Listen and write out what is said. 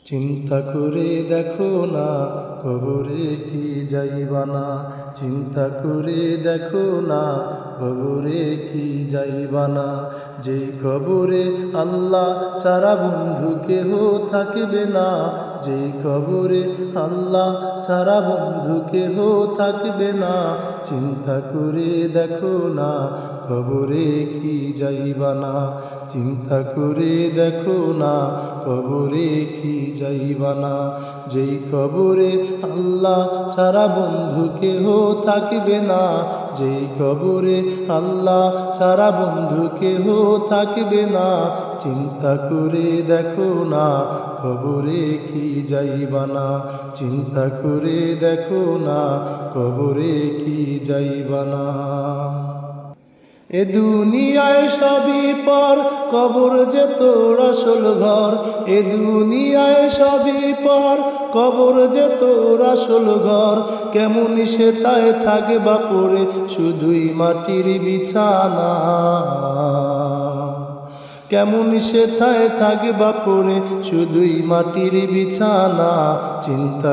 চিন্তা করে দেখো না কবরে কি যাইবা না, চিন্তা করে দেখো না কবরে কি যাইবা না। যেই কবরে আল্লাহ ছাড়া বন্ধু কেহ থাকবে না, যেই কবরে আল্লাহ ছাড়া বন্ধু কেহ থাকবে না। চিন্তা করে দেখো না কবরে কি যাইবা না, চিন্তা করে দেখো না কবরে কি যাইবা না। যেই কবরে আল্লাহ ছাড়া বন্ধু কেহ থাকবে না, যেই কবরে আল্লাহ ছাড়া বন্ধু কেহ থাকবে না। চিন্তা করে দেখো না কবরে কি যাইবা না, চিন্তা করে দেখো না কবরে কি যাইবা না। এ দুনিয়ায় সবই পর, কবর যে তোর আসল ঘর। এ দুনিয়ায় সবই পর, কবর যে তোর আসল ঘর। কেমন সে তাই থাকবা পড়ে শুধুই মাটির বিছানা, কেমন সে তাই থাকবা পড়ে শুধুই মাটির বিছানা। চিন্তা